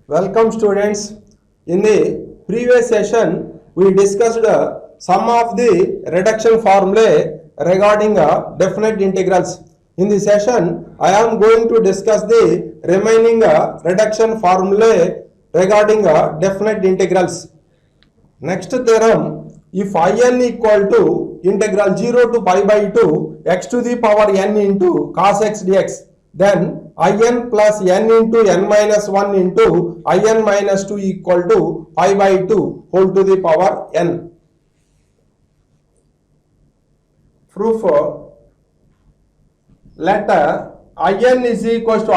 Welcome students. In the previous session, we discussed some of the reduction formulae regarding definite integrals. In this session, I am going to discuss the remaining reduction formulae regarding definite integrals. Next theorem, if in equal to integral 0 to pi by 2 x to the power n into cos x dx, then in plus n into n minus 1 into in minus 2 equal to pi by 2 whole to the power n. Proof: let in is equal to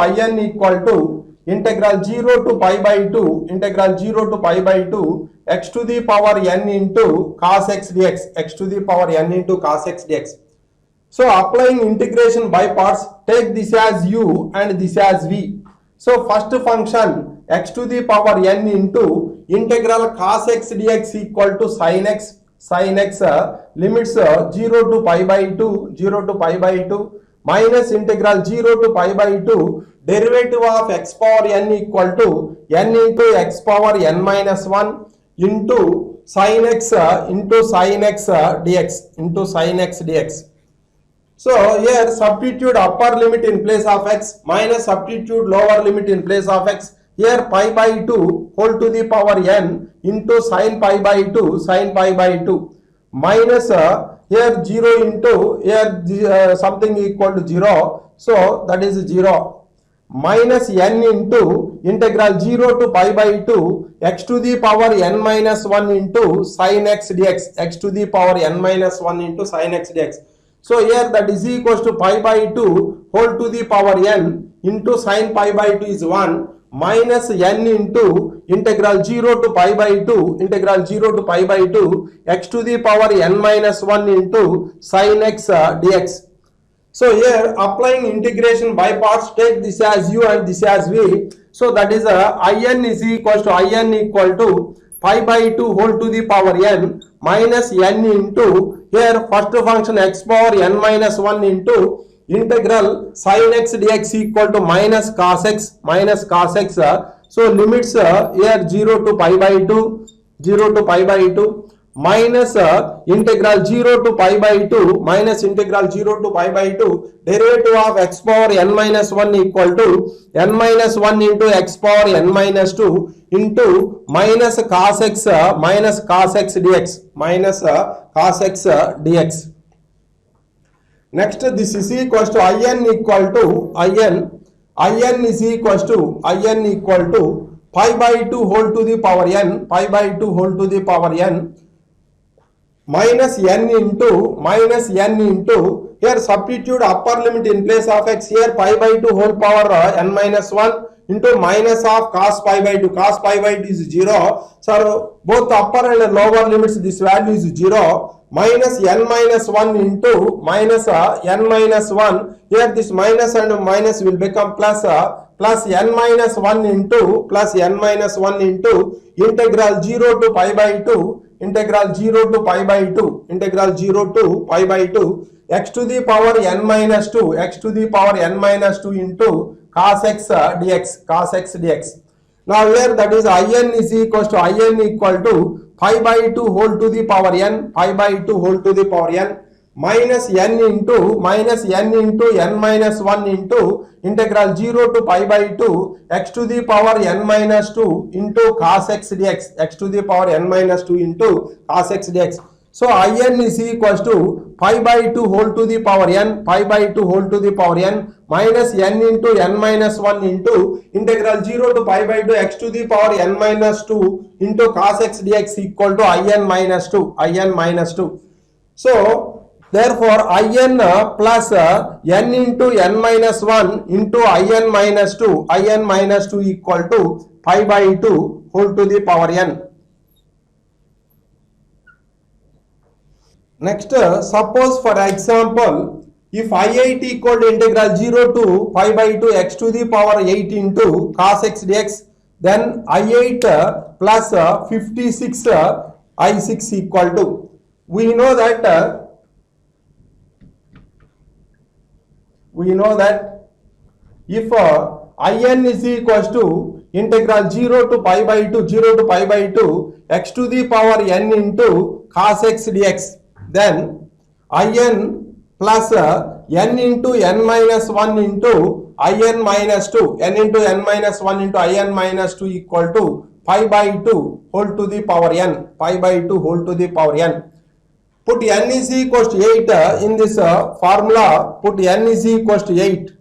integral 0 to pi by 2 x to the power n into cos x dx, x to the power n into cos x dx. So applying integration by parts, take this as u and this as v. So first function x to the power n into integral cos x dx equal to sin x limits 0 to pi by 2 minus integral 0 to pi by 2 derivative of x power n equal to n into x power n minus 1 into sin x dx. So here substitute upper limit in place of x minus substitute lower limit in place of x. Here pi by 2 whole to the power n into sin pi by 2 minus here 0 into here something equal to 0. So that is 0 minus n into integral 0 to pi by 2 x to the power n minus 1 into sin x dx, x to the power n minus 1 into sin x dx. So here that is equals to pi by 2 whole to the power n into sin pi by 2 is 1 minus n into integral 0 to pi by 2 x to the power n minus 1 into sin x dx. So here applying integration by parts, take this as u and this as v. So that is in is equal to pi by 2 whole to the power n minus n into here first function x power n minus 1 into integral sin x dx equal to minus cos x. So limits here 0 to pi by 2 minus integral 0 to pi by 2 derivative of x power n minus 1 equal to n minus 1 into x power n minus 2 into minus cos x dx. Next this is equals to in is equals to pi by 2 whole to the power n minus n into here substitute upper limit in place of x. Here pi by 2 whole power n minus 1 into minus of cos pi by 2 is 0. So both upper and lower limits, this value is 0 minus n minus 1 into minus n minus 1. Here this minus and minus will become plus n minus 1 into integral 0 to pi by 2 x to the power n minus 2 into cos x dx. Now here that is in is equal to pi by 2 whole to the power n minus n into n minus 1 into integral 0 to pi by 2 x to the power n minus 2 into cos x dx, So in is equals to pi by 2 whole to the power n minus n into n minus 1 into integral 0 to pi by 2 x to the power n minus 2 into cos x dx equal to in minus 2. So therefore in plus n into n minus 1 into in minus 2 equal to pi by 2 whole to the power n. Next, suppose for example, if I8 equal to integral 0 to pi by 2 x to the power 8 into cos x dx, then I8 plus 56 I6 equal to, we know that if in is equals to integral 0 to pi by 2, 0 to pi by 2 x to the power n into cos x dx. Then in plus n into n minus 1 into in minus 2, n into n minus 1 into in minus 2 equal to pi by 2 whole to the power n, pi by 2 whole to the power n. Put n is equals to 8 in this formula, put n is equals to 8.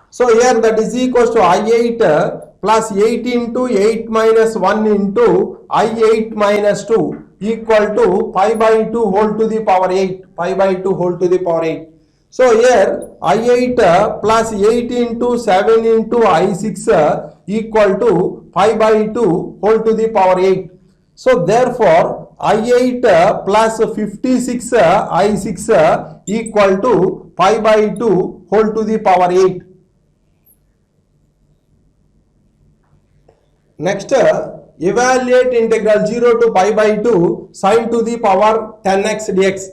So here that is equals to I8 plus 8 into 8 minus 1 into I8 minus 2 equal to pi by 2 whole to the power 8, pi by 2 whole to the power 8. So here I8 plus 8 into 7 into I6 equal to pi by 2 whole to the power 8. So therefore I8 plus 56 I6 equal to pi by 2 whole to the power 8. Next, evaluate integral 0 to pi by 2 sine to the power 10x dx.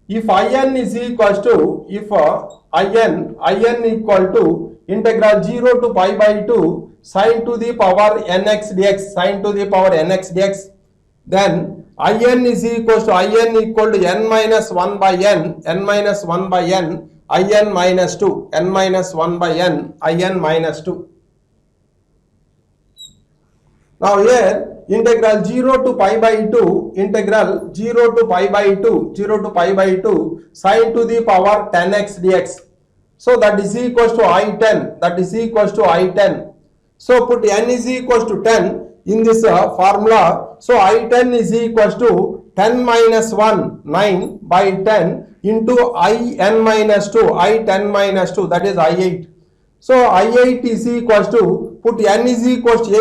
If in is equals to, if in equal to integral 0 to pi by 2 sine to the power nx dx, sine to the power nx dx, then in is equals to in equal to n minus 1 by n, n minus 1 by n, in minus 2, n minus 1 by n, in minus 2. Now here integral 0 to pi by 2, integral 0 to pi by 2, 0 to pi by 2 sine to the power 10x dx. So that is equals to I10, that is equals to I10. So put n is equals to 10 in this formula. So I10 is equals to 10 minus 1, 9 by 10 into in minus 2, I10 minus 2, that is I8. So I8 is equals to, put n is equals to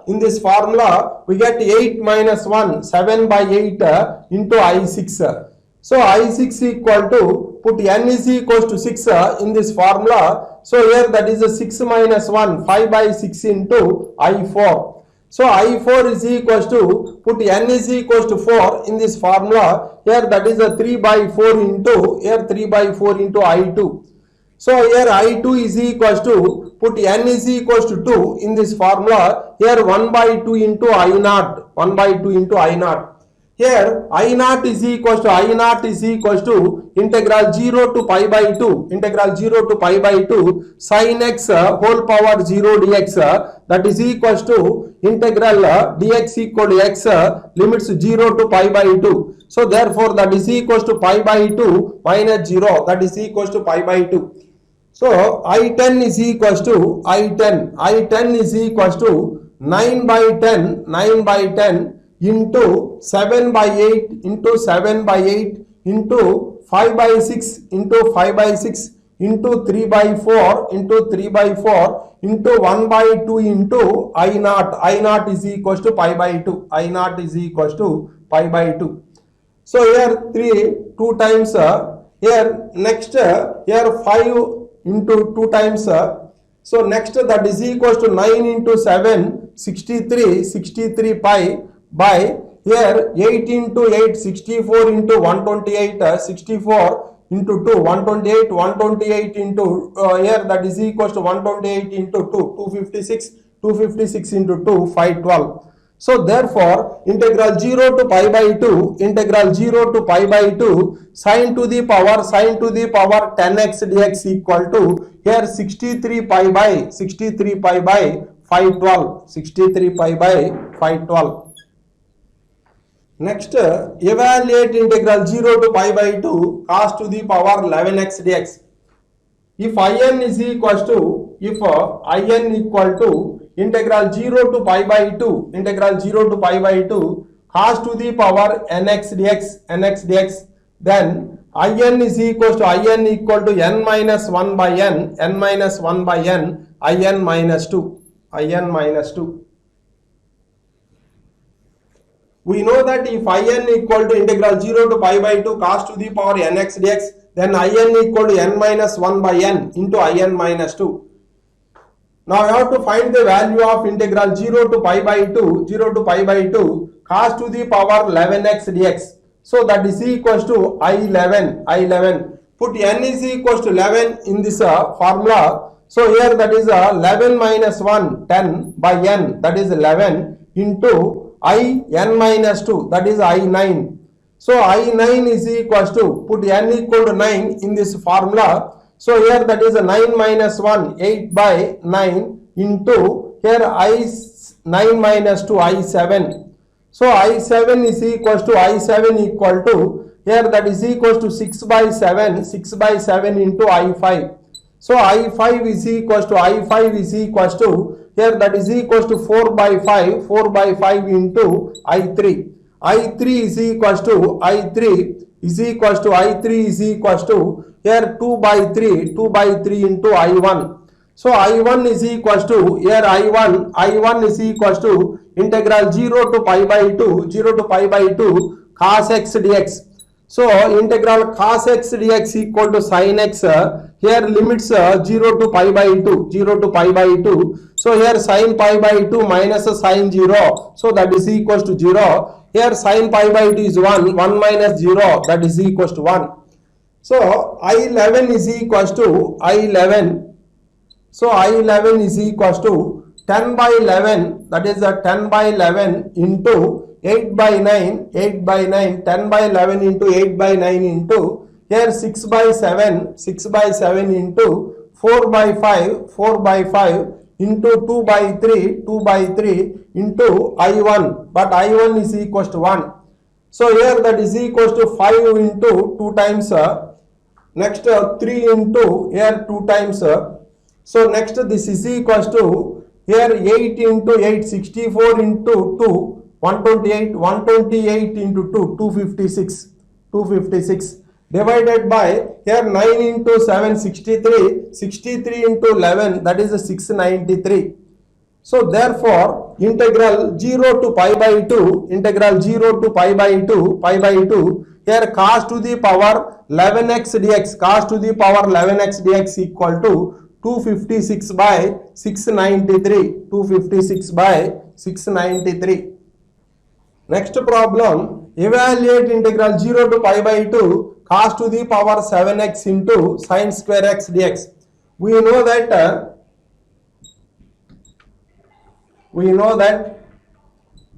8 in this formula, we get 8 minus 1, 7 by 8 into I6. So I6 equal to, put n is equals to 6 in this formula. So here that is a 6 minus 1, 5 by 6 into I4. So I4 is equals to, put n is equals to 4 in this formula. Here that is a 3 by 4 into, here 3 by 4 into I2. So here I2 is equals to, put n is equals to 2 in this formula. Here 1 by 2 into I0, 1 by 2 into I0. Here I0 is equals to, I0 is equals to integral 0 to pi by 2, integral 0 to pi by 2 sin x whole power 0 dx, that is equals to integral dx equal to x limits 0 to pi by 2. So therefore that is equals to pi by 2 minus 0, that is equals to pi by 2. So I10 is equals to, I10 is equals to 9 by 10, 9 by 10 into 7 by 8 into 7 by 8 into 5 by 6 into 5 by 6 into 3 by 4 into 3 by 4 into 1 by 2 into I0. I0 is equals to pi by 2. I0 is equals to pi by 2. So here 2 times, here next, here 5 into 2 times. So next that is equals to 9 into 7, 63, 63 pi by here 8 into 8, 64 into 128, 64 into 2, 128, 128 into here that is equals to 128 into 2, 256, 256 into 2, 512. So therefore integral 0 to pi by 2, integral 0 to pi by 2 sine to the power 10x dx equal to here 63 pi by 512, 63 pi by 512. Next, evaluate integral 0 to pi by 2 cos to the power 11x dx. If in is equals to, if in equal to integral 0 to pi by 2, integral 0 to pi by 2 cos to the power nx dx, then in is equals to, in equal to n minus 1 by n, n minus 1 by n, in minus 2, in minus 2. We know that if in equal to integral 0 to pi by 2 cos to the power nx dx, then in equal to n minus 1 by n into in minus 2. Now I have to find the value of integral 0 to pi by 2, 0 to pi by 2 cos to the power 11x dx. So that is equals to I11. Put n is equals to 11 in this formula. So here that is 11 minus 1, 10 by n, that is 11 into I n minus 2, that is I 9. So I 9 is equals to, put n equal to 9 in this formula. So here that is 9 minus 1, 8 by 9 into here I 9 minus 2, I 7. So I 7 is equals to I 7 equal to, here that is equals to 6 by 7, 6 by 7 into I 5. So I 5 is equals to, I 5 is equals to, here that is equals to 4 by 5, 4 by 5 into I 3. I 3 is equals to, I 3 is equals to, I 3 is equals to, here 2 by 3, 2 by 3 into I 1. So I1 is equals to, here I1 is equals to integral 0 to pi by 2, 0 to pi by 2 cos x dx. So integral cos x dx equal to sin x, here limits 0 to pi by 2, 0 to pi by 2. So here sin pi by 2 minus sin 0, so that is equals to 0. Here sin pi by 2 is 1, 1 minus 0, that is equals to 1. So I11 is equals to I11. So I11 is equals to 10 by 11, that is 10 by 11 into 8 by 9, 8 by 9, 10 by 11 into 8 by 9 into, here 6 by 7, 6 by 7 into 4 by 5, 4 by 5 into 2 by 3, 2 by 3 into I1, but I1 is equals to 1. So here that is equals to 5 into 2 times, next 3 into here 2 times. So next this is equals to, here 8 into 8, 64 into 2, 128, 128 into 2, 256, 256 divided by, here 9 into 7, 63, 63 into 11, that is 693. So therefore integral 0 to pi by 2, integral 0 to pi by 2, pi by 2, here cos to the power 11x dx, cos to the power 11x dx equal to 256 by 693, 256 by 693. Next problem, evaluate integral 0 to pi by 2 cos to the power 7x into sin square x dx. We know that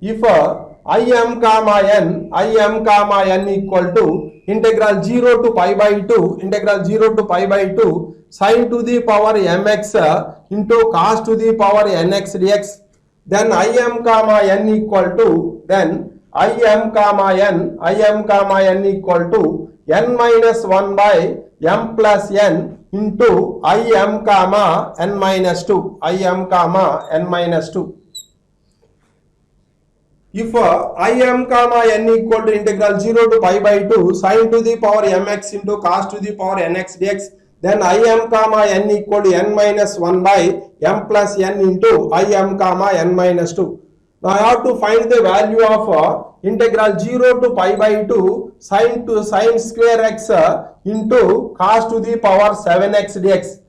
if I m comma n equal to integral 0 to pi by 2, integral 0 to pi by 2 sin to the power mx into cos to the power nx dx, then I m comma n equal to, then I m comma n equal to n minus 1 by m plus n into I m comma n minus 2, I m comma n minus 2. If I m comma n equal to integral 0 to pi by 2 sin to the power mx into cos to the power nx dx, then I m comma n equal to n minus 1 by m plus n into I m comma n minus 2. Now I have to find the value of integral 0 to pi by 2 sin square x into cos to the power 7x dx,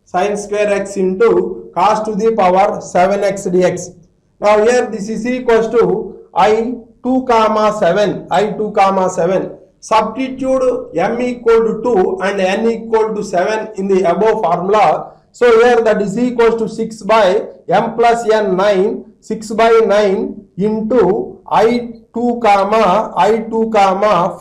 sin square x into cos to the power 7x dx. Now here this is equals to I2 comma 7, I2 comma 7. Substitute m equal to 2 and n equal to 7 in the above formula. So here that is equals to 6 by m plus n 9, 6 by 9 into I2 comma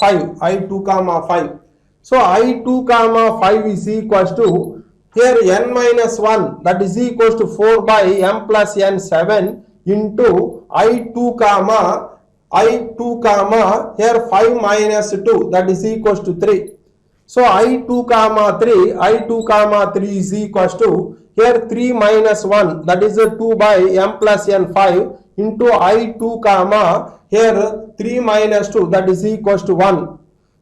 5, I2 comma 5. So I2 comma 5 is equals to, here n minus 1, that is equals to 4 by m plus n 7 into I2 comma here 5 minus 2, that is equals to 3. So I2 comma 3 is equals to, here 3 minus 1, that is 2 by m plus n 5 into I2 comma here 3 minus 2, that is equals to 1.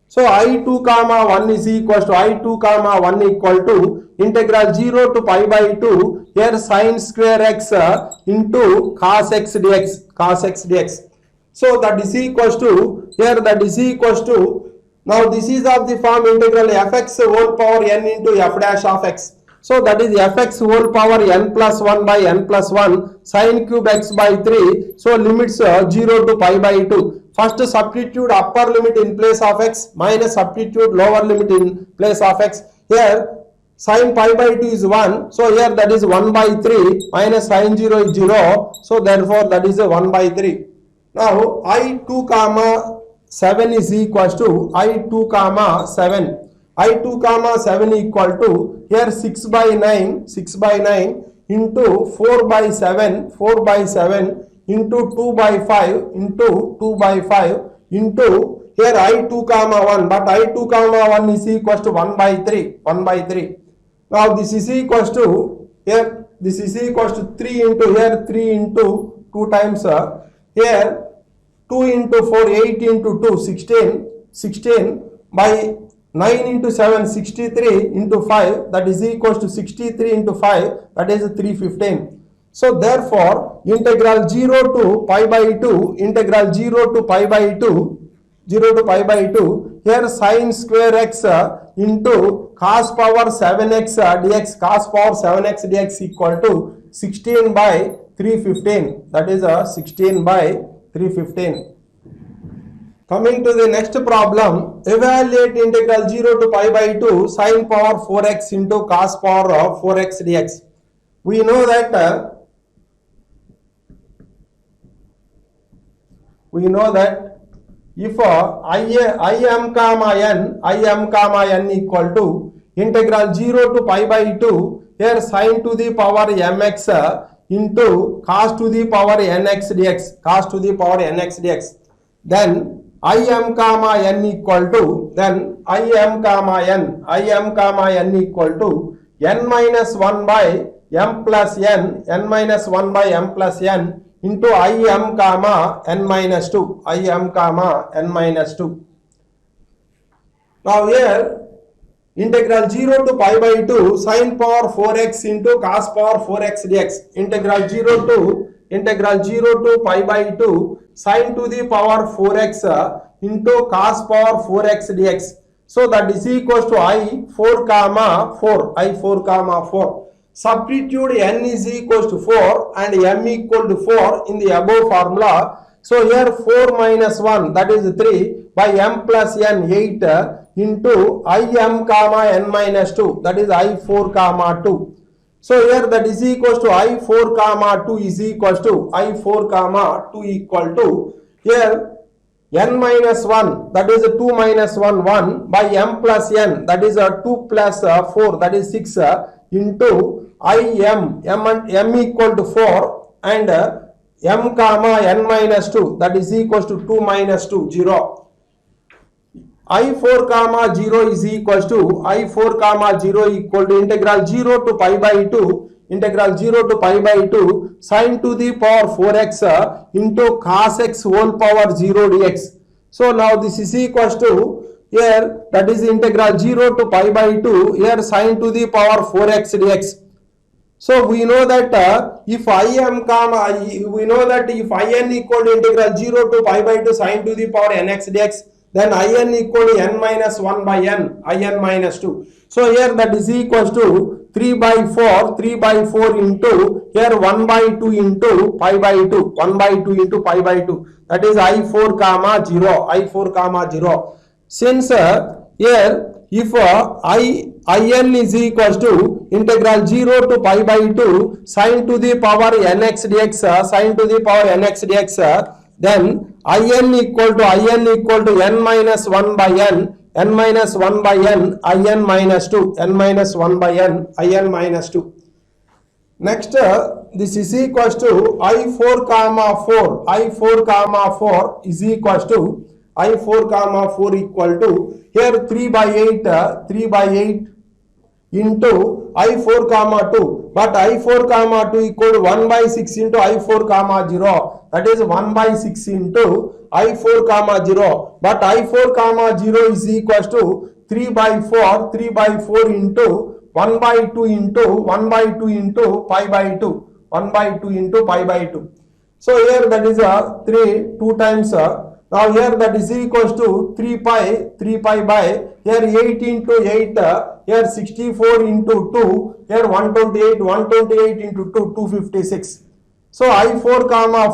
So I2 comma 1 is equals to, I2 comma 1 equal to integral 0 to pi by 2 here sin square x into cos x dx, cos x dx. So that is equals to, here that is equals to, now this is of the form integral fx whole power n into f dash of x. So that is fx whole power n plus 1 by n plus 1 sin cube x by 3. So limits 0 to pi by 2. First substitute upper limit in place of x minus substitute lower limit in place of x. Here Sin pi by 2 is 1. So here that is 1 by 3 minus sin 0 is 0. So therefore that is a 1 by 3. Now I2 comma 7 is equals to I2 comma 7. I2 comma 7 equal to here 6 by 9 into 4 by 7 into 2 by 5 into 2 by 5 into here I2 comma 1, but I2 comma 1 is equals to 1 by 3. Now this is equals to here, this is equals to 3 into here, 3 into 2 times here 2 into 4, 8 into 2, 16 by 9 into 7, 63 into 5, that is equals to 63 into 5, that is 315. So therefore integral 0 to pi by 2, integral 0 to pi by 2, here sin square x into cos power 7x dx, cos power 7x dx equal to 16 by 315, that is 16 by 315. Coming to the next problem, evaluate integral 0 to pi by 2 sin power 4x into cos power of 4x dx. We know that if I m comma n equal to integral 0 to pi by 2 here sin to the power mx into cos to the power nx dx, then I m comma n equal to equal to n minus 1 by m plus n into I m comma n minus 2. Now here integral 0 to pi by 2 sin power 4x into cos power 4x dx, integral 0 to pi by 2 sin to the power 4x into cos power 4x dx. So that is equals to I4 comma 4. Substitute n is equals to 4 and m equal to 4 in the above formula. So here 4 minus 1, that is 3 by m plus n 8 into I m comma n minus 2, that is I4 comma 2. So here that is equals to I4 comma 2 is equals to I4 comma 2 equal to here n minus 1, that is 2 minus 1 by m plus n, that is 2 plus 4, that is 6 into I m equal to 4 and m comma n minus 2, that is equals to 2 minus 2, 0. I4 comma 0 is equals to equal to integral 0 to pi by 2 sin to the power 4x into cos x whole power 0 dx. So now this is equals to here, that is integral 0 to pi by 2 here sin to the power 4x dx. So we know that if in equal to integral 0 to pi by 2 sin to the power nx dx, then in equal to n minus 1 by n minus 2. So here that is equals to 3 by 4 into here 1 by 2 into pi by 2, 1 by 2 into pi by 2, that is I4 comma 0. Since here if in is equals to integral 0 to pi by 2 sin to the power nx dx, then in equal to n minus 1 by n minus 2, n minus 2. Next this is equals to I4 comma 4 is equals to I4 comma 4 equal to here 3 by 8 into I4 comma 2, but I4 comma 2 equal to 1 by 6 into I4 comma 0, that is 1 by 6 into I4 comma 0, but I4 comma 0 is equals to 3 by 4 into 1 by 2 into pi by 2, 1 by 2 into pi by 2. So here that is 2 times. Now here that is equals to 3 pi by here 8 into 8 here 64 into 2 here 128 into 2 256. So I4 comma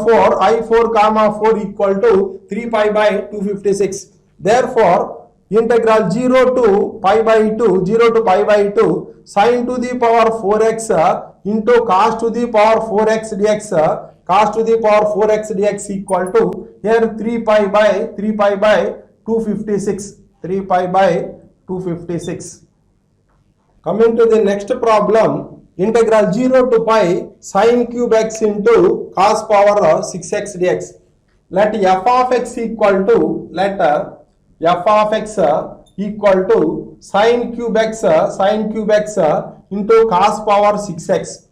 4 equal to 3 pi by 256. Therefore integral 0 to pi by 2, 0 to pi by 2 sin to the power 4x into cos to the power 4x dx, cos to the power 4x dx equal to here 3 pi by 256, 3 pi by 256. Coming to the next problem, integral 0 to pi sin cube x into cos power 6x dx. Let f of x equal to, let f of x equal to sin cube x into cos power 6x.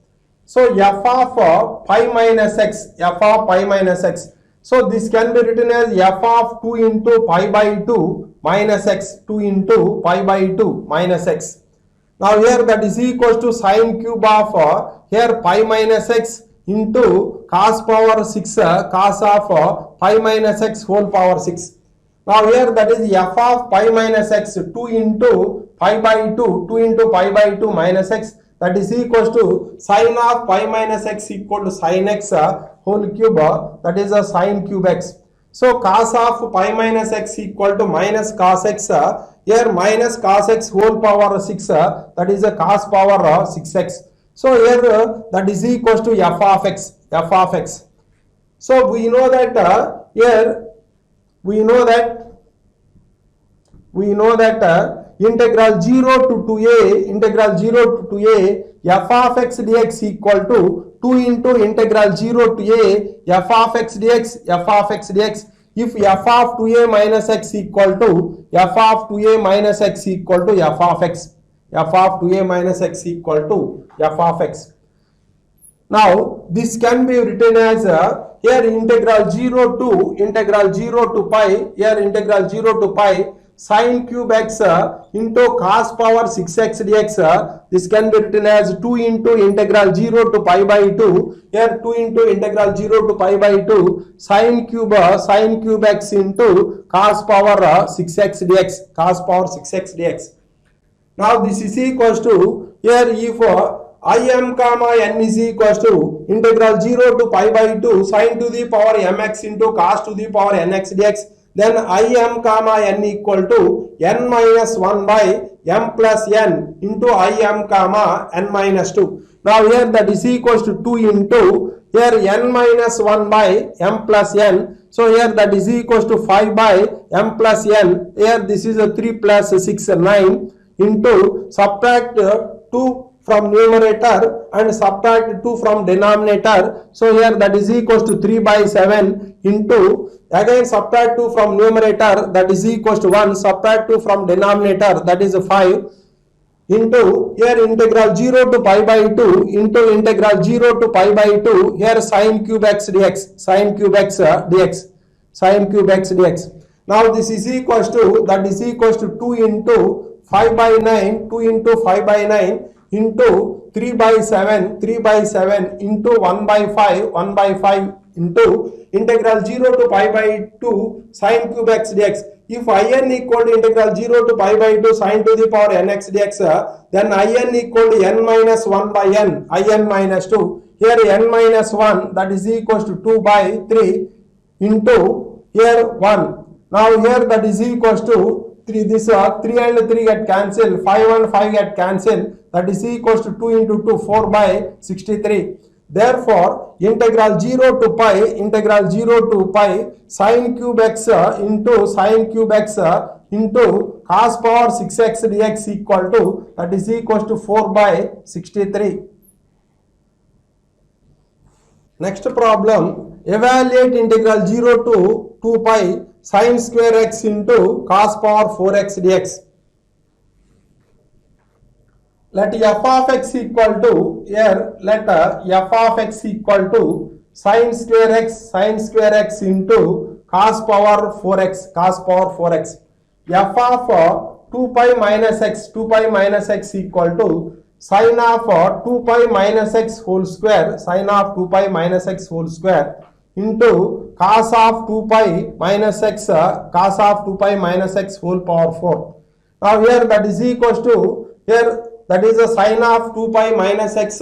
So f of pi minus x, f of pi minus x. So this can be written as f of 2 into pi by 2 minus x, 2 into pi by 2 minus x. Now here that is equals to sin cube of here pi minus x into cos power 6, cos of pi minus x whole power 6. Now here that is f of pi minus x, 2 into pi by 2, 2 into pi by 2 minus x, that is equals to sin of pi minus x equal to sin x whole cube, that is a sin cube x. So cos of pi minus x equal to minus cos x, here minus cos x whole power 6, that is a cos power 6x. So here that is equals to f of x, f of x. So we know that here we know that integral 0 to 2a, integral 0 to 2a f of x dx equal to 2 into integral 0 to a f of x dx, f of x dx. If f of 2a minus x equal to f of 2a minus x equal to f of x, f of 2a minus x equal to f of x. Now this can be written as here integral 0 to pi, here integral 0 to pi sin cube x into cos power 6x dx. This can be written as 2 into integral 0 to pi by 2, here 2 into integral 0 to pi by 2 sin cube x into cos power 6x dx, cos power 6x dx. Now this is equals to here if im comma n is equals to integral 0 to pi by 2 sin to the power mx into cos to the power nx dx, then im comma n equal to n minus 1 by m plus n into im comma n minus 2. Now here that is equals to 2 into here n minus 1 by m plus n. So here that is equals to 5 by m plus n. Here this is a 3 plus 6 9 into subtract 2 from numerator and subtract 2 from denominator. So here that is equals to 3 by 7 into again subtract 2 from numerator, that is equals to 1, subtract 2 from denominator, that is 5 into here integral 0 to pi by 2 into integral 0 to pi by 2 here sin cube x dx, sin cube x dx, sin cube x dx. Now this is equals to, that is equals to 2 into 5 by 9, 2 into 5 by 9 into 3 by 7, 3 by 7 into 1 by 5, 1 by 5 into integral 0 to pi by 2 sin cube x dx. If in equal to integral 0 to pi by 2 sin to the power nx dx, then in equal to n minus 1 by n, in minus 2. Here n minus 1, that is equals to 2 by 3 into here 1. Now here that is equals to 3, this 3 and 3 get cancelled, 5 and 5 get cancelled, that is equals to 2 into 2, 4 by 63. Therefore, integral 0 to pi sin cube x into sin cube x into cos power 6x dx equal to, that is equals to 4 by 63. Next problem, evaluate integral 0 to 2 pi sin square x into cos power 4x dx. Let f of x equal to, here let f of x equal to sin square x into cos power 4x, cos power 4x. F of 2 pi minus x equal to sin of 2 pi minus x whole square, sin of 2 pi minus x whole square into cos of 2 pi minus x, cos of 2 pi minus x whole power 4. Now here that is equals to, here that is a sin of 2 pi minus x,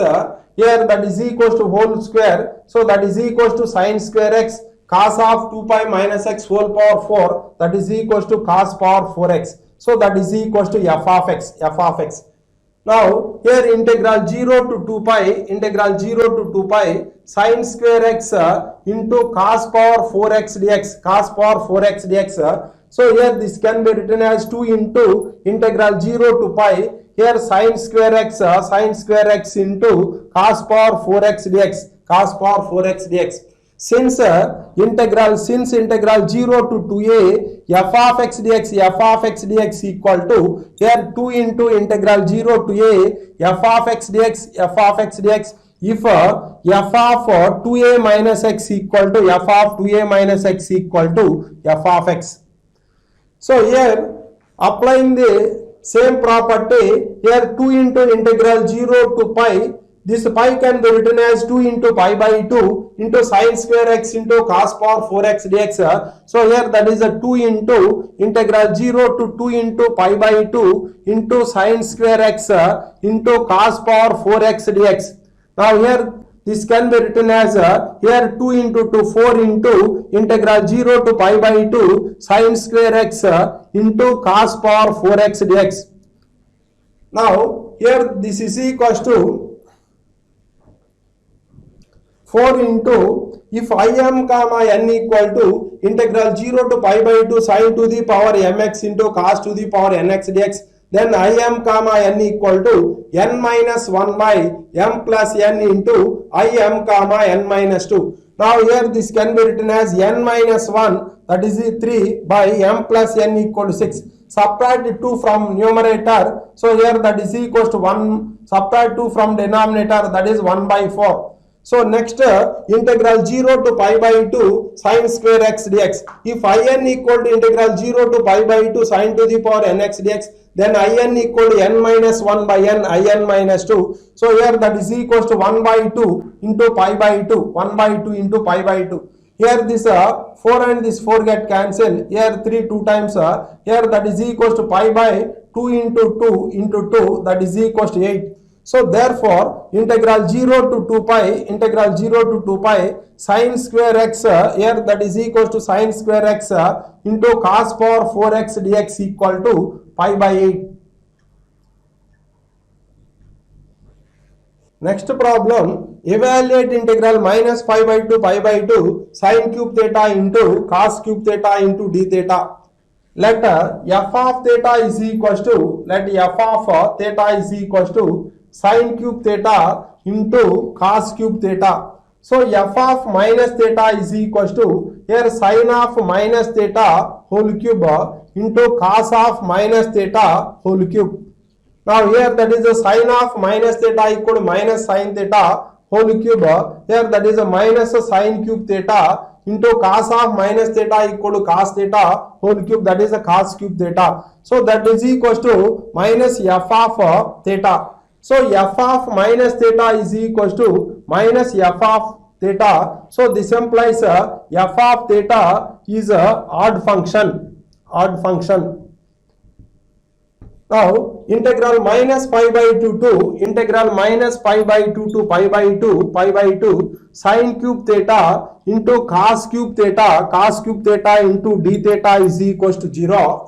here that is equals to whole square, so that is equals to sin square x cos of 2 pi minus x whole power 4, that is equals to cos power 4x. So that is equals to f of x. Now here integral 0 to 2 pi sin square x into cos power 4x dx. So here this can be written as 2 into integral 0 to pi, here sin square x into cos power 4x dx. Since integral 0 to 2a f of x dx equal to here 2 into integral 0 to a f of x dx. If f of 2a minus x equal to f of 2a minus x equal to f of x. So here applying the same property, here 2 into integral 0 to pi, this pi can be written as 2 into pi by 2 into sin square x into cos power 4x dx. So here that is a 2 into integral 0 to 2 into pi by 2 into sin square x into cos power 4x dx. Now here this can be written as here 2 into 2 4 into integral 0 to pi by 2 sin square x into cos power 4x dx. Now here this is equals to 4 into if im comma n equal to integral 0 to pi by 2 sin to the power mx into cos to the power nx dx, then im comma n equal to n minus 1 by m plus n into im comma n minus 2. Now here this can be written as n minus 1, that is 3 by m plus n equal to 6. Subtract 2 from numerator, so here that is equals to 1. Subtract 2 from denominator, that is 1 by 4. So next integral 0 to pi by 2 sin square x dx. If in equal to integral 0 to pi by 2 sin to the power nx dx, then in equal to n minus 1 by n minus 2. So here that is equals to 1 by 2 into pi by 2. 1 by 2 into pi by 2. Here this 4 and this 4 get cancelled. Here 3 2 times. Here that is equals to pi by 2 into 2 into 2, that is equals to 8. So therefore integral 0 to 2 pi sin square x here that is equals to sin square x into cos power 4x dx equal to pi by 8. Next problem, evaluate integral minus pi by 2 sin cube theta into cos cube theta into d theta. Let f of theta is equals to sin cube theta into cos cube theta. So f of minus theta is equals to here sin of minus theta whole cube into cos of minus theta whole cube. Now here that is a sin of minus theta equal to minus sin theta whole cube. Here that is a minus sin cube theta into cos of minus theta equal to cos theta whole cube, that is a cos cube theta. So that is equals to minus f of theta. So f of minus theta is equals to minus f of theta. So this implies f of theta is a odd function. Now integral minus pi by 2 to integral minus pi by 2 to pi by 2 sin cube theta into cos cube theta into d theta is equals to 0.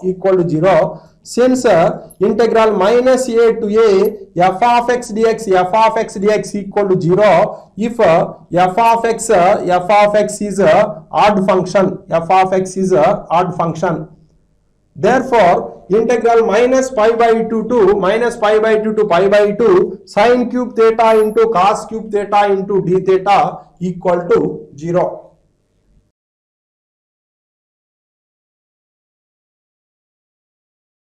Since integral minus a to a f of x dx equal to 0, if f of x is a odd function, therefore integral minus pi by 2 to pi by 2 sin cube theta into cos cube theta into d theta equal to 0.